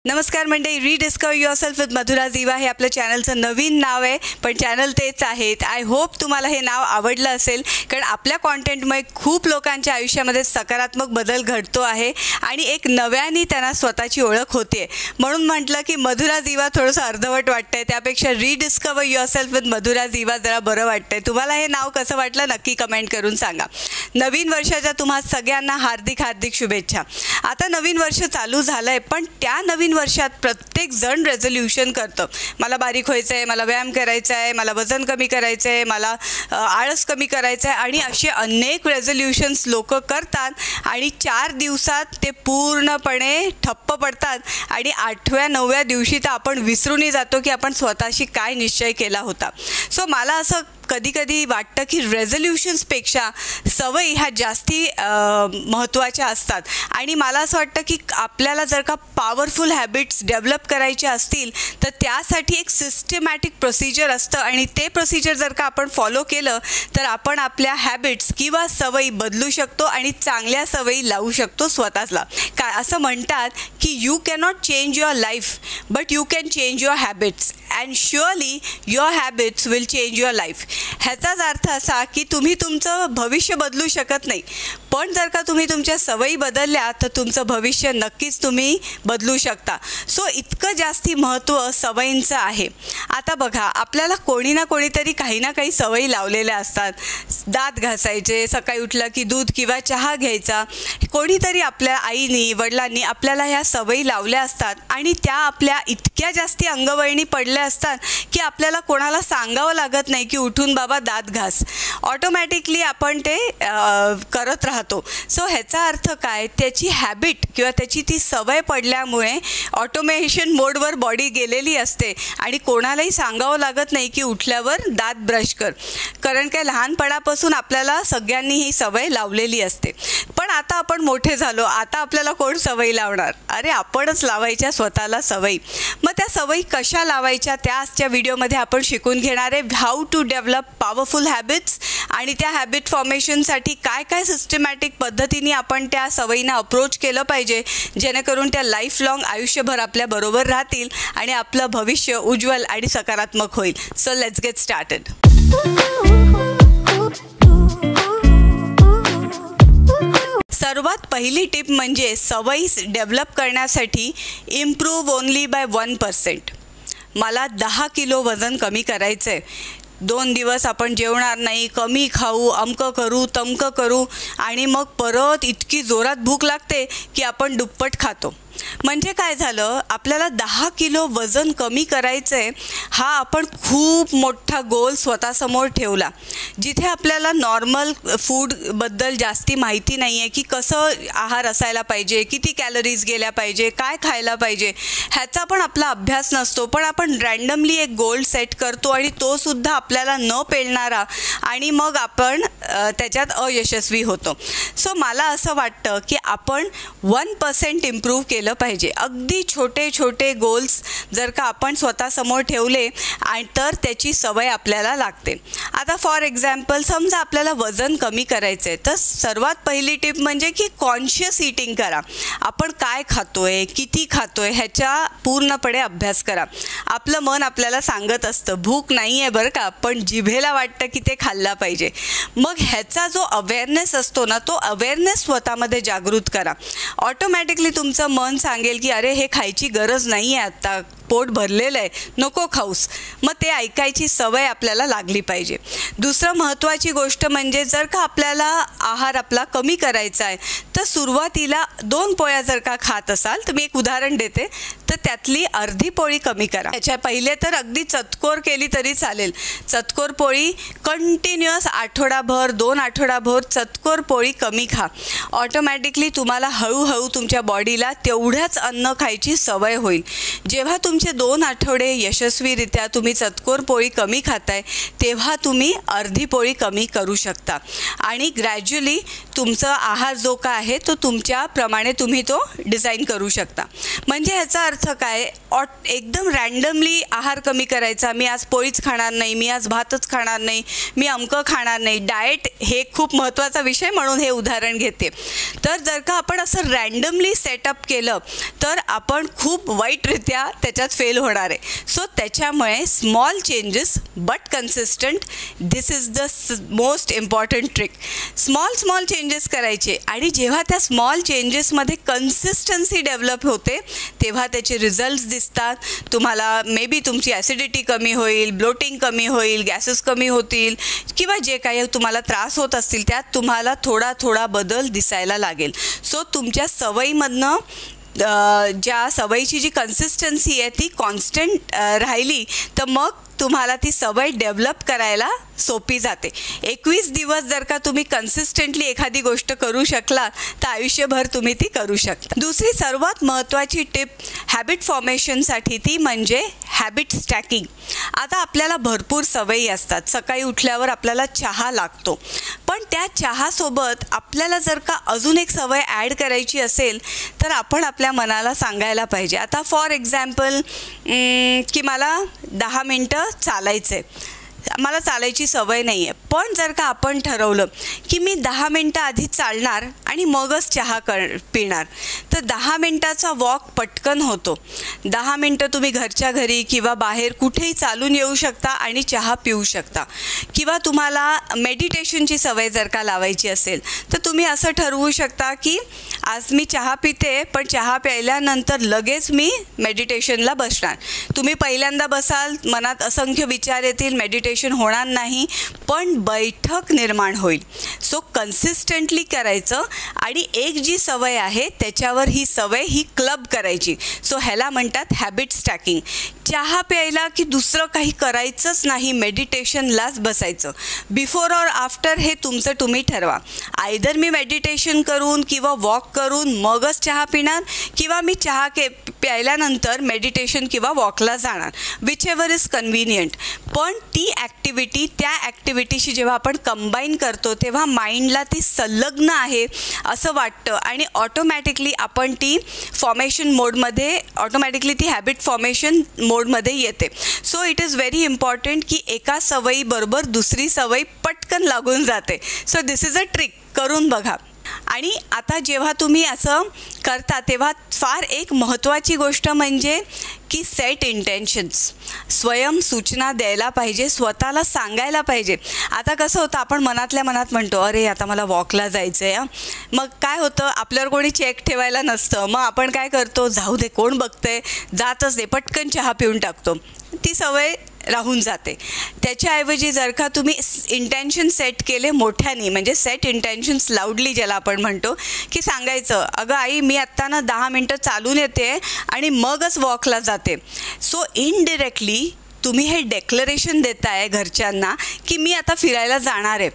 नमस्कार मंडळी, rediscover yourself with Madhura Jiva हे आपलं चॅनलचं नवीन नाव आहे, पण चॅनल तेच आहेत. आय होप तुम्हाला हे नाव आवडलं असेल, कारण आपल्या कॉन्टेंटमुळे खूप लोकांच्या आयुष्यामध्ये सकारात्मक बदल घडतो आहे आणि एक नव्याने त्यांना स्वतःची ओळख होते. म्हणून म्हटलं की मधुरा झिवा थोडंसं अर्धवट वाटतंय, त्यापेक्षा rediscover yourself with Madhura Jiva जरा बरं वाटतंय. तुम्हाला हे नाव कसं वाटलं नक्की कमेंट करून सांगा. नवीन वर्षाच्या तुम्हा सगळ्यांना हार्दिक हार्दिक शुभेच्छा. आता नवीन वर्ष चालू झालं आहे, पण त्या नवीन वर्षात प्रत्येक जण रेझोल्यूशन करतं. मला बारीक व्हायचं आहे, मला व्यायाम करायचा आहे, मला वजन कमी करायचं आहे, मला आळस कमी करायचं आहे आणि असे अनेक रेझोल्यूशन्स लोक करतात आणि 4 दिवसात ते पूर्णपणे ठप्प पडतात आणि 8व्या 9व्या दिवशी तर आपण विसरूनही जातो की आपण स्वतःशी काय निश्चय केला होता. सो मला असं कधी कधी वाटतं की रेझोल्यूशन्सपेक्षा सवयी ह्या जास्ती महत्त्वाच्या असतात आणि मला असं वाटतं की आपल्याला जर का पॉवरफुल हॅबिट्स डेव्हलप करायचे असतील तर त्यासाठी एक सिस्टमॅटिक प्रोसिजर असतं आणि ते प्रोसिजर जर का आपण फॉलो केलं तर आपण आपल्या हॅबिट्स किंवा सवयी बदलू शकतो आणि चांगल्या सवयी लावू शकतो स्वतःला. काय असं म्हणतात की you cannot change your life but you can change your habits and surely your habits will change your life. ह्याचाच अर्थ असा की तुम्ही तुमचं भविष्य बदलू शकत नाही, पण जर का तुम्ही तुमच्या सवयी बदलल्या तर तुमचं भविष्य नक्कीच तुम्ही बदलू शकता. सो इतकं जास्ती महत्त्व सवयींचं आहे. आता बघा, आपल्याला कोणी ना कोणीतरी काही ना काही सवयी लावलेल्या असतात. दात घासायचे, सकाळी उठलं की दूध किंवा चहा घ्यायचा. कोणीतरी आपल्या आईनी वडिलांनी आपल्याला ह्या सवयी लावल्या असतात आणि त्या आपल्या इतक्या जास्ती अंगवळणी पडल्या असतात की आपल्याला कोणाला सांगावं लागत नाही की उठून बाबा दात घास. ऑटोमॅटिकली आपण ते करत राहतो. सो ह्याचा अर्थ काय, त्याची हॅबिट किंवा त्याची ती सवय पडल्यामुळे ऑटोमेशन मोडवर बॉडी गेलेली असते आणि कोणालाही सांगावं लागत नाही की उठल्यावर दात ब्रश कर, कारण काय लहानपणापासून आपल्याला सगळ्यांनी ही सवय लावलेली असते. पण आता आपण मोठे झालो, आता आपल्याला कोण सवयी लावणार? अरे आपणच लावायच्या स्वतःला सवयी. मग त्या सवयी कशा लावायच्या त्या आजच्या व्हिडिओमध्ये आपण शिकून घेणार आहे. How to develop powerful habits आणि त्या हॅबिट फॉर्मेशनसाठी काय काय सिस्टमॅटिक पद्धतीने आपण त्या सवयींना अप्रोच केलं पाहिजे, जेणेकरून त्या लाईफ लाँग आयुष्यभर आपल्याबरोबर राहतील आणि आपलं भविष्य उज्ज्वल आणि सकारात्मक होईल. So let's get started. सर्वात पहिली टिप म्हणजे सवयी डेव्हलप करण्यासाठी इम्प्रूव्ह ओनली बाय 1%. मला 10 किलो वजन कमी करायचं आहे. 2 दिवस आपण जेवणार नाही, कमी खाऊ, अमकं करू तमकं करू आणि मग परत इतकी जोरात भूक लागते की आपण दुप्पट खातो. म्हणजे काय झालं, आपल्याला 10 किलो वजन कमी करायचं आहे हा आपण खूप मोठा गोल स्वतःसमोर ठेवला, जिथे आपल्याला नॉर्मल फूडबद्दल जास्ती माहिती नाही आहे की कसं आहार असायला पाहिजे, किती कॅलरीज गेल्या पाहिजे, काय खायला पाहिजे, ह्याचा पण आपला अभ्यास नसतो. पण आपण रँडमली एक गोल सेट करतो आणि तोसुद्धा आपल्याला न पेलणारा आणि मग आपण त्याच्यात अयशस्वी होतो. सो मला असं वाटतं की आपण 1% इम्प्रूव्ह केलं पाहिजे. अगदी छोटे छोटे गोल्स जर का आपण स्वतःसमोर ठेवले आणि तर त्याची सवय आपल्याला लागते. आता फॉर एक्झाम्पल समजा आपल्याला वजन कमी करायचं आहे, तर सर्वात पहिली टिप म्हणजे की कॉन्शियस ईटिंग करा. आपण काय खातोय, किती खातोय ह्याचा पूर्णपणे अभ्यास करा. आपलं मन आपल्याला सांगत असतं भूक नाही आहे बरं का, पण जिभेला वाटतं की ते खाल्ला पाहिजे. मग ह्याचा जो अवेअरनेस असतो ना, तो अवेअरनेस स्वतःमध्ये जागृत करा. ऑटोमॅटिकली तुमचं मन सांगेल की अरे हे खायची गरज नाही आहे, आत्ता पोट भरलेलं आहे, नको खाऊस. मग ते ऐकायची सवय आपल्याला लागली पाहिजे. दुसरं महत्त्वाची गोष्ट म्हणजे जर का आपल्याला आहार आपला कमी करायचा आहे तर सुरुवातीला 2 पोळ्या जर का खात असाल तर मी एक उदाहरण देते, तर त्यातली अर्धी पोळी कमी करा. त्याच्या पहिले तर अगदी चतकोर केली तरी चालेल. चतकोर पोळी कंटिन्युअस आठवडाभर 2 आठवडाभर चतकोर पोळी कमी खा. ऑटोमॅटिकली तुम्हाला हळूहळू तुमच्या बॉडीला तेवढ्याच अन्न खायची सवय होईल. जेव्हा तुमची तुमचे 2 आठवडे यशस्वीरित्या तुम्ही चतकोर पोळी कमी खाताय, तेव्हा तुम्ही अर्धी पोळी कमी करू शकता आणि ग्रॅज्युअली तुमचा आहार जो काय आहे तो तुमच्याप्रमाणे तुम्ही तो डिझाईन करू शकता. म्हणजे ह्याचा अर्थ काय, एकदम रँडमली आहार कमी करायचा, मी आज पोळीच खाणार नाही, मी आज भातच खाणार नाही, मी अमकं खाणार नाही. डाएट हे खूप महत्त्वाचा विषय म्हणून हे उदाहरण घेते. तर जर का आपण असं रँडमली सेटअप केलं तर आपण खूप वाईटरित्या त्याच्यात फेल होणार आहे. सो त्याच्यामुळे small changes but consistent, this is the most important trick. Small changes करायचे आणि जेव्हा त्या स्मॉल चेंजेसमध्ये कन्सिस्टन्सी डेव्हलप होते तेव्हा त्याचे रिझल्ट्स दिसतात. तुम्हाला मे बी तुमची ॲसिडिटी कमी होईल, ब्लोटिंग कमी होईल, गॅसेस कमी होतील किंवा जे काही तुम्हाला त्रास होत असतील त्यात तुम्हाला थोडा बदल दिसायला लागेल. सो तुमच्या सवयीमधनं ज्या सवयीची जी कन्सिस्टन्सी आहे ती कॉन्स्टंट राहिली तर मग तुम्हाला ती सवय डेव्हलप करायला सोपी जाते. 21 दिवस जर का तुम्ही कन्सिस्टंटली एखादी गोष्ट करू शकला तर आयुष्यभर तुम्ही ती करू शकता. दुसरी सर्वात महत्त्वाची टिप हॅबिट फॉर्मेशनसाठी ती म्हणजे हॅबिट स्टॅकिंग. आता आपल्याला भरपूर सवयी असतात. सकाळी उठल्यावर आपल्याला चहा लागतो, पण त्या चहासोबत आपल्याला जर का अजून एक सवय ॲड करायची असेल तर आपण आपल्या मनाला सांगायला पाहिजे. आता फॉर एक्झाम्पल की मला 10 मिनटं चालायचं आहे, मला चालायची सवय नाही आहे, पण जर का आपण ठरवलं की मी 10 मिनटं आधी चालणार आणि मगच चहा पिणार तर 10 मिनटाचा वॉक पटकन होतो. 10 मिनटं तुम्ही घरच्या घरी किंवा बाहेर कुठेही चालून येऊ शकता आणि चहा पिऊ शकता. किंवा तुम्हाला मेडिटेशनची सवय जर का लावायची असेल तर तुम्ही असं ठरवू शकता की आज मी चहा पिते, पण चहा प्यायल्यानंतर लगेच मी मेडिटेशनला बसणार. तुम्ही पहिल्यांदा बसाल, मनात असंख्य विचार येतील, मेडिटेशन होणार नाही, पण बैठक निर्माण होईल. सो कन्सिस्टंटली करायचं आणि एक जी सवय आहे त्याच्यावर ही सवय ही क्लब करायची. सो ह्याला म्हणतात हॅबिट स्टॅकिंग. चहा प्यायला की दुसरं काही करायचंच नाही, मेडिटेशनलाच बसायचं. बिफोर ऑर आफ्टर हे तुमचं तुम्ही ठरवा. आयदर मी मेडिटेशन करून किंवा वॉक करून मगच चहा पिणार किंवा मी चहा प्यायल्यानंतर मेडिटेशन किंवा वॉकला जाणार, विच एव्हर इज कन्व्हिनियंट. पण ती ॲक्टिव्हिटी त्या ॲक्टिव्हिटीशी जेव्हा आपण कंबाईन करतो तेव्हा माइंडला ती संलग्न आहे असं वाटतं आणि ऑटोमॅटिकली आपण ती फॉर्मेशन मोडमध्ये ऑटोमॅटिकली ती हॅबिट फॉर्मेशन मोडमध्ये येते. So it is very important की एका सवयीबरोबर दुसरी सवय पटकन लागून जाते. So this is a trick, करून बघा. आणि आता जेव्हा तुम्ही असं करता तेव्हा फार एक महत्त्वाची गोष्ट म्हणजे की सेट इंटेन्शन्स, स्वयं सूचना द्यायला पाहिजे, स्वतःला सांगायला पाहिजे. आता कसं होतं, आपण मनातल्या मनात म्हणतो अरे आता मला वॉकला जायचं आहे, मग काय होतं आपल्यावर कोणी चेक ठेवायला नसतं, मग आपण काय करतो जाऊ दे कोण बघतंय, जातच दे, पटकन चहा पिऊन टाकतो. ती सवय राहून जाते. त्याच्याऐवजी जर का तुम्ही इंटेन्शन सेट केले मोठ्याने, म्हणजे सेट इंटेन्शन्स लाऊडली ज्याला आपण म्हणतो, की सांगायचं अगं आई मी आत्ता ना 10 मिनटं चालून येते आणि मगच वॉकला जाते. सो इनडिरेक्टली तुम्ही हे डेक्लरेशन देताय घरच्यांना की मी आता फिरायला जाणार आहे.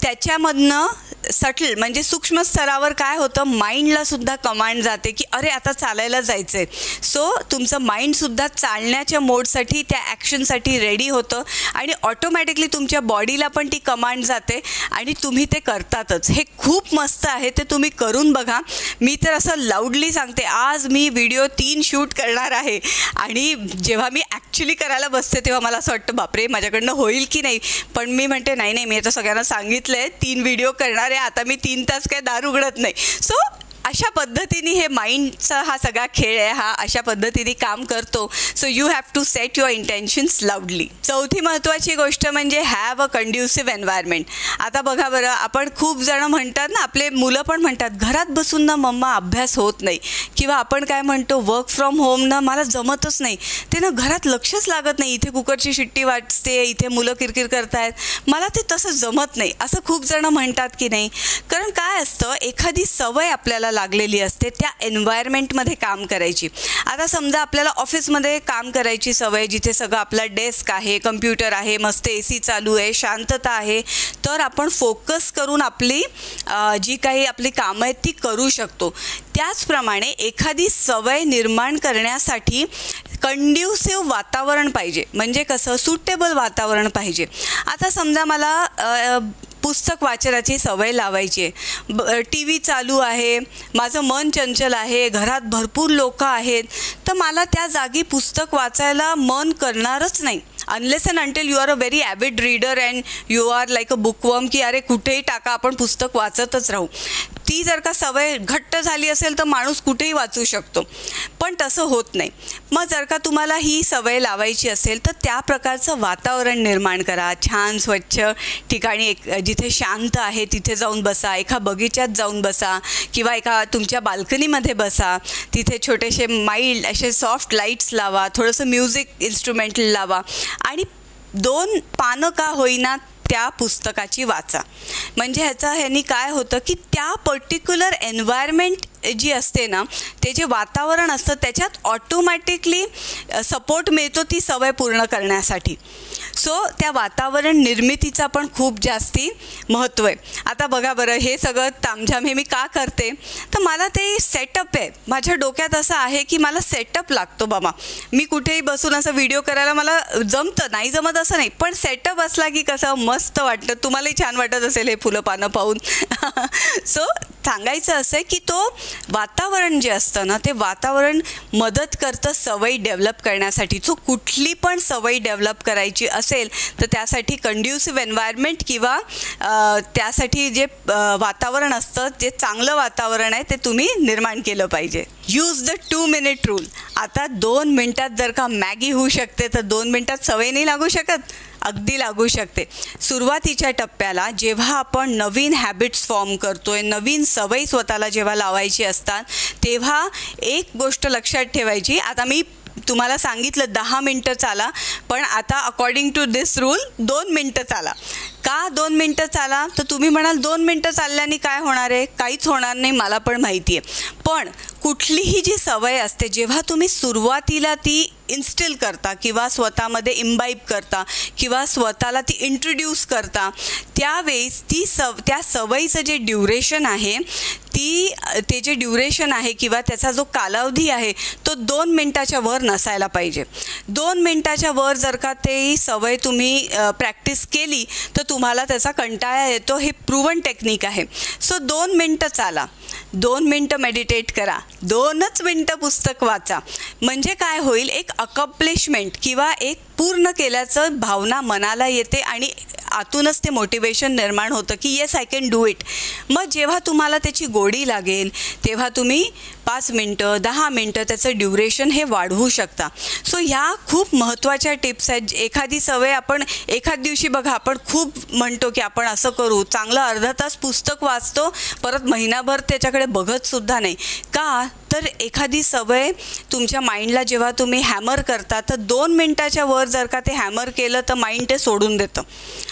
त्याच्यामधनं सटल म्हणजे सूक्ष्म स्तरावर काय होतं, माइंडला सुद्धा कमांड जाते की अरे आता चालायला जायचं आहे. सो तुमचं माइंडसुद्धा चालण्याच्या मोडसाठी त्या ॲक्शनसाठी रेडी होतं आणि ऑटोमॅटिकली तुमच्या बॉडीला पण ती कमांड जाते आणि तुम्ही ते करतातच. हे खूप मस्त आहे, ते तुम्ही करून बघा. मी तर असं लाऊडली सांगते, आज मी व्हिडिओ 3 शूट करणार आहे आणि जेव्हा मी ॲक्च्युली करायला बसते तेव्हा मला असं वाटतं बापरे माझ्याकडनं होईल की नाही, पण मी म्हणते नाही मी आता सगळ्यांना सांगितलं आहे 3 व्हिडिओ करणार आहे, आता मी 3 तास काय दार उघडत नाही. सो अशा पद्धतीने हे माइंडचा हा सगळा खेळ आहे, हा अशा पद्धतीने काम करतो. So you have to set your intentions loudly. चौथी महत्त्वाची गोष्ट म्हणजे हॅव अ कंड्युसिव्ह एन्व्हायरमेंट. आता बघा बरं, आपण खूप जण म्हणतात ना, आपले मुलं पण म्हणतात घरात बसून ना मम्मा अभ्यास होत नाही, किंवा आपण काय म्हणतो वर्क फ्रॉम होम ना मला जमतच नाही, ते ना घरात लक्षच लागत नाही, इथे कुकरची शिट्टी वाजते, इथे मुलं किरकिर करतायत, मला ते तसं जमत नाही, असं खूप जण म्हणतात की नाही. कारण काय असतं, एखादी सवय आपल्याला लागलेली असते त्या एन्व्हायरमेंटमध्ये काम करायची. आता समजा आपल्याला ऑफिसमध्ये काम करायची सवय, जिथे सगळं आपला डेस्क आहे, कम्प्युटर आहे, मस्त AC चालू आहे, शांतता आहे, तर आपण फोकस करून आपली जी काही आपली कामं आहेत ती करू शकतो. त्याचप्रमाणे एखादी सवय निर्माण करण्यासाठी कंड्युसिव्ह वातावरण पाहिजे. म्हणजे कसं, सुटेबल वातावरण पाहिजे. आता समजा मला पुस्तक वाचनाची सवय लावायची आहे, TV चालू आहे, माझं मन चंचल आहे, घरात भरपूर लोक आहेत, तर मला त्या जागी पुस्तक वाचायला मन करणारच नाही. Unless and until you are a very avid reader and you are like a bookworm, की अरे कुठेही टाका आपण पुस्तक वाचतच राहू. ती जर का सवय घट्ट झाली असेल तर माणूस कुठेही वाचू शकतो, पण तसं होत नाही. मग जर का तुम्हाला ही सवय लावायची असेल तर त्या प्रकारचं वातावरण निर्माण करा. छान स्वच्छ ठिकाणी, जिथे शांत आहे तिथे जाऊन बसा, एका बगीच्यात जाऊन बसा किंवा एका तुमच्या बाल्कनीमध्ये बसा. तिथे छोटेसे माइल्ड असे सॉफ्ट लाईट्स लावा, थोडंसं म्युझिक इन्स्ट्रुमेंट लावा आणि 2 पानं का होईना त्या पुस्तकाची वाचा. म्हणजे ह्यानी काय होतं की त्या पर्टिक्युलर एन्व्हायरमेंट जी असते ना, ते जे वातावरण असतं त्याच्यात ऑटोमॅटिकली सपोर्ट मिळतो ती सवय पूर्ण करण्यासाठी. सो त्या वातावरण निर्मितीचा पण खूप जास्ती महत्त्व आहे. आता बघा बरं, हे सगळं तामझाम हे मी का करते, तर मला ते सेटअप आहे. माझ्या डोक्यात असं आहे की मला सेटअप लागतो बाबा. मी कुठेही बसून असं व्हिडिओ करायला मला जमतं, नाही जमत असं नाही, पण सेटअप असला की कसं मस्त वाटतं. तुम्हालाही छान वाटत असेल हे फुलं पानं पाहून. सो सांगायचं असं आहे की तो वातावरण जे असतं ना, ते वातावरण मदत करतं सवयी डेव्हलप करण्यासाठी. सो कुठली पण सवयी डेव्हलप करायची असेल तर त्यासाठी कंड्युसिव्ह एन्व्हायरमेंट किंवा त्यासाठी जे वातावरण असतं, जे चांगलं वातावरण आहे ते तुम्ही निर्माण केलं पाहिजे. Use the 2 minute rule. आता 2 मिनटात जर का मॅगी होऊ शकते तर 2 मिनटात सवय नाही लागू शकत? अगदी लागू शकते. सुरुवातीच्या टप्प्याला जेव्हा आपण नवीन हॅबिट्स फॉर्म करतोय, नवीन सवयी स्वतःला जेव्हा लावायची असतात, तेव्हा एक गोष्ट लक्षात ठेवायची. आता मी तुम्हाला सांगितलं 10 मिनटं चाला, पण आता अकॉर्डिंग टू दिस रूल 2 मिनटं चाला. का 2 मिनटं चाला? तर तुम्ही म्हणाल 2 मिनटं चालल्याने काय होणार आहे? काहीच होणार नाही, मला पण माहिती आहे. पण कुठलीही जी सवय असते, जेव्हा तुम्ही सुरुवातीला ती इन्स्टिल करता किंवा स्वतःमध्ये इम्बाईब करता किंवा स्वतःला ती इंट्रोड्यूस करता, त्यावेळेस त्या सवयीचं जे ड्युरेशन आहे, ते जे ड्युरेशन आहे किंवा त्याचा जो कालावधी आहे तो 2 मिनटाच्या वर नसायला पाहिजे. 2 मिनटाच्या वर जर का ते सवय तुम्ही प्रॅक्टिस केली तर तुम्हाला त्याचा कंटाळा येतो. हे प्रूव्हन टेक्निक आहे. सो 2 मिनटं चाला, 2 मिनटं मेडिटेट करा, 2च मिनटं पुस्तक वाचा. म्हणजे काय होईल, एक अकम्प्लिशमेंट किंवा एक पूर्ण केल्याचं भावना मनाला येते आणि आतूनच ते मोटिवेशन निर्माण होतं की yes I can do it. मग जेव्हा तुम्हाला त्याची गोडी लागेल तेव्हा तुम्ही 5 मिनटं 10 मिनटं त्याचं ड्युरेशन हे वाढवू शकता. सो ह्या खूप महत्त्वाच्या टिप्स आहेत. एखादी सवय आपण एखाद दिवशी बघा, आपण खूप म्हणतो की आपण असं करू, चांगलं अर्धा तास पुस्तक वाचतो, परत महिनाभर त्याच्याकडे बघतसुद्धा नाही. का? तर एखादी सवय तुमच्या माइंडला जेव्हा तुम्ही हॅमर करता तर 2 मिनटाच्या वर जर का ते हॅमर केलं तर माइंड ते सोडून देतं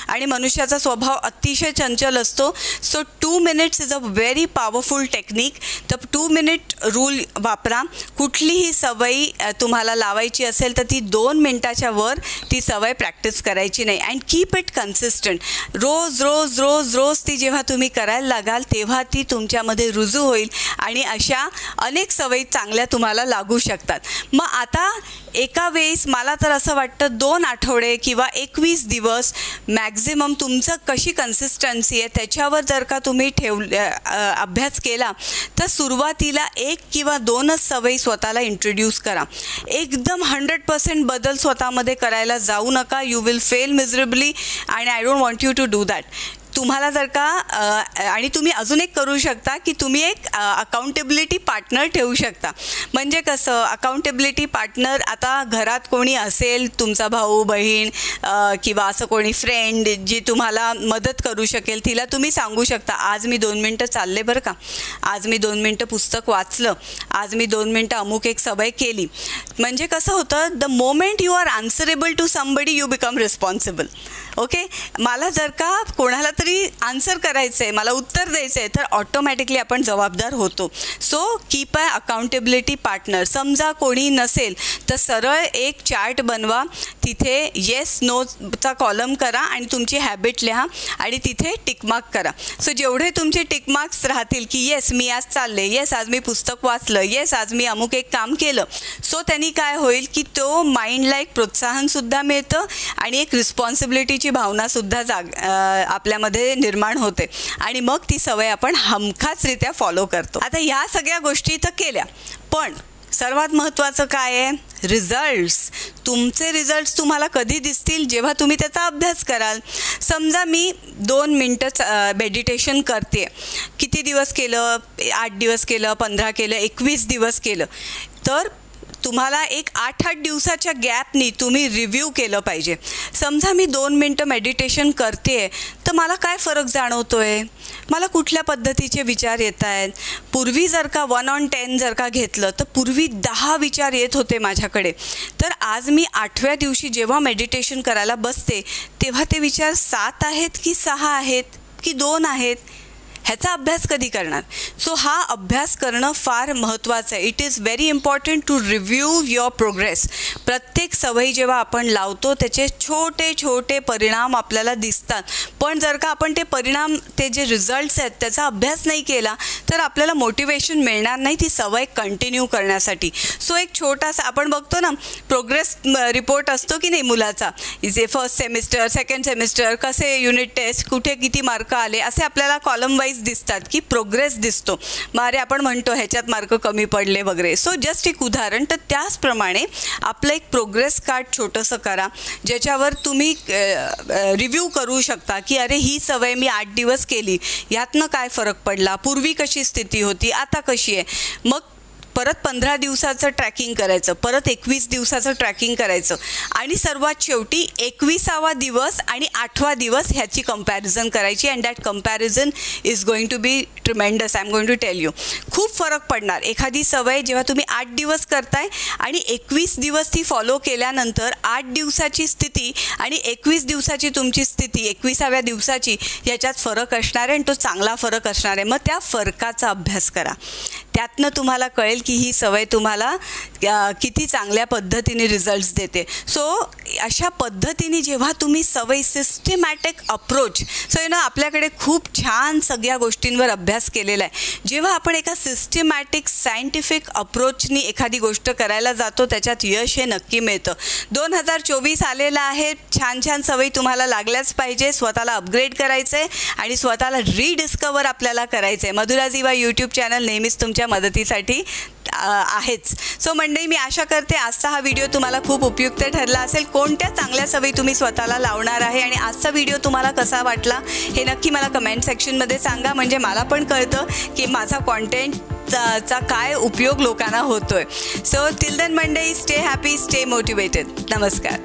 आणि मनुष्याचा स्वभाव अतिशय चंचल असतो. So 2 minutes is a very powerful technique. तर 2 मिनिट रूल वापरा. कुठलीही सवयी तुम्हाला लावायची असेल तर ती 2 मिनटाच्या वर ती सवय प्रॅक्टिस करायची नाही. And keep it consistent. रोज रोज रोज रोज ती जेव्हा तुम्ही करायला लागाल तेव्हा ती तुमच्यामध्ये रुजू होईल आणि अशा अनेक सवयी चांगल्या तुम्हाला लागू शकतात. मग आता एका वेळेस मला तर असं वाटतं 2 आठवडे किंवा 21 दिवस मॅक्झिमम तुमचं कशी कन्सिस्टन्सी आहे त्याच्यावर जर का तुम्ही अभ्यास केला तर सुरुवातीला 1 किंवा 2च सवयी स्वतःला इंट्रोड्यूस करा. एकदम 100% बदल स्वतःमध्ये करायला जाऊ नका. You will fail miserably and I don't want you to do that. तुम्हाला जर का आणि तुम्ही अजून एक करू शकता की तुम्ही एक अकाउंटेबिलिटी पार्टनर ठेवू शकता. म्हणजे कसं, अकाउंटेबिलिटी पार्टनर, आता घरात कोणी असेल, तुमचा भाऊ बहीण किंवा असं कोणी फ्रेंड जी तुम्हाला मदत करू शकेल, तिला तुम्ही सांगू शकता आज मी 2 मिनटं चालले बरं का, आज मी 2 मिनटं पुस्तक वाचलं, आज मी 2 मिनटं अमुक एक सवय केली. म्हणजे कसं होतं, the moment you are answerable to somebody you become responsible. Okay. मला जर का कोणाला तरी आन्सर करायचं आहे, मला उत्तर द्यायचं आहे, तर ऑटोमॅटिकली आपण जबाबदार होतो. So keep a accountability partner. समजा कोणी नसेल तर सरळ एक चार्ट बनवा, तिथे येस नोचा कॉलम करा आणि तुमची हॅबिट लिहा आणि तिथे टिकमार्क करा. सो जेवढे तुमचे टिकमार्क्स राहतील की येस मी आज चालले, येस आज मी पुस्तक वाचलं, येस आज मी अमुक एक काम केलं, सो त्यांनी काय होईल की तो माइंडला एक प्रोत्साहनसुद्धा मिळतं आणि एक रिस्पॉन्सिबिलिटीची भावनासुद्धा आपल्यामध्ये निर्माण होते आणि मग ती सवय आपण हमखासरित्या फॉलो करतो. आता ह्या सगळ्या गोष्टी तर केल्या, पण सर्वात महत्त्वाचं काय आहे? रिझल्ट्स. तुमचे रिझल्ट्स तुम्हाला कधी दिसतील? जेव्हा तुम्ही त्याचा अभ्यास कराल. समजा मी 2 मिनटं मेडिटेशन करते, किती दिवस केलं? 8 दिवस केलं, 15 केलं, 21 दिवस केलं, तर तुम्हाला एक 8-8 दिवसाच्या गॅपनी तुम्ही रिव्ह्यू केलं पाहिजे. समजा मी 2 मिनटं मेडिटेशन करते आहे, तर मला काय फरक जाणवतो आहे? मला कुठल्या पद्धतीचे विचार येत आहेत? पूर्वी जर का 1 on 10 जर का घेतलं तर पूर्वी 10 विचार येत होते माझ्याकडे, तर आज मी 8व्या दिवशी जेव्हा मेडिटेशन करायला बसते तेव्हा ते विचार 7 आहेत की 6 आहेत की 2 आहेत? ह्याचा अभ्यास कधी करणार? सो हा अभ्यास करणं फार महत्त्वाचं आहे. It is very important to review your progress. प्रत्येक सवयी जेव्हा आपण लावतो त्याचे छोटे छोटे परिणाम आपल्याला दिसतात, पण जर का आपण ते परिणाम, ते जे रिझल्ट्स आहेत त्याचा अभ्यास नाही केला तर आपल्याला मोटिवेशन मिळणार नाही ती सवय कंटिन्यू करण्यासाठी. सो एक छोटासा आपण बघतो ना प्रोग्रेस रिपोर्ट असतो की नाही मुलाचा, जे फर्स्ट सेमिस्टर, सेकंड सेमिस्टर, कसे युनिट टेस्ट, कुठे किती मार्क आले, असे आपल्याला कॉलम वाईज दिसतात की प्रोग्रेस दिसतो. मग अरे आपण म्हणतो ह्याच्यात मार्क कमी पडले वगैरे. सो जस्ट एक उदाहरण. तर त्याचप्रमाणे आपलं एक प्रोग्रेस कार्ड छोटंसं करा, ज्याच्यावर तुम्ही रिव्ह्यू करू शकता की अरे ही सवय मी 8 दिवस केली, यातनं काय फरक पडला, पूर्वी कशी स्थिती होती, आता कशी आहे. मग परत 15 दिवसाचं ट्रॅकिंग करायचं, परत 21 दिवसाचं ट्रॅकिंग करायचं आणि सर्वात शेवटी 21वा दिवस आणि 8वा दिवस ह्याची कंपॅरिझन करायची. And that comparison is going to be tremendous. I am going to tell you. खूप फरक पडणार. एखादी सवय जेव्हा तुम्ही 8 दिवस करताय आणि 21 दिवस ती फॉलो केल्यानंतर 8 दिवसाची स्थिती आणि 21 दिवसाची तुमची स्थिती, 21व्या दिवसाची, याच्यात फरक असणार आहे आणि तो चांगला फरक असणार आहे. मग त्या फरकाचा अभ्यास करा. त्यातनं तुम्हाला कळेल की ही सवय तुम्हाला किती चांगल्या पद्धतीने रिझल्ट्स देते. सो अशा पद्धतीने जेव्हा तुम्ही सवय सिस्टमॅटिक अप्रोच, सो आपल्याकडे खूप छान सगळ्या गोष्टींवर अभ्यास केलेला आहे. जेव्हा आपण एका सिस्टमॅटिक सायंटिफिक अप्रोचनी एखादी गोष्ट करायला जातो त्याच्यात यश हे नक्की मिळतं. 2024 आलेला आहे. छान छान सवयी तुम्हाला लागल्याच पाहिजे. स्वतःला अपग्रेड करायचं आहे आणि स्वतःला रिडिस्कवर आपल्याला करायचं आहे. मधुरा झिवा यूट्यूब चॅनल नेहमीच तुमच्या मदतीसाठी आहेच. सो मंडळी, मी आशा करते आजचा हा व्हिडिओ तुम्हाला खूप उपयुक्त ठरला असेल. कोणत्या चांगल्या सवयी तुम्ही स्वतःला लावणार आहे आणि आजचा व्हिडिओ तुम्हाला कसा वाटला हे नक्की मला कमेंट सेक्शनमध्ये सांगा, म्हणजे मला पण कळतं की माझा कॉन्टेंटचा काय उपयोग लोकांना होतोय. सो टिल देन मंडळी, स्टे हॅपी, स्टे मोटिवेटेड. नमस्कार.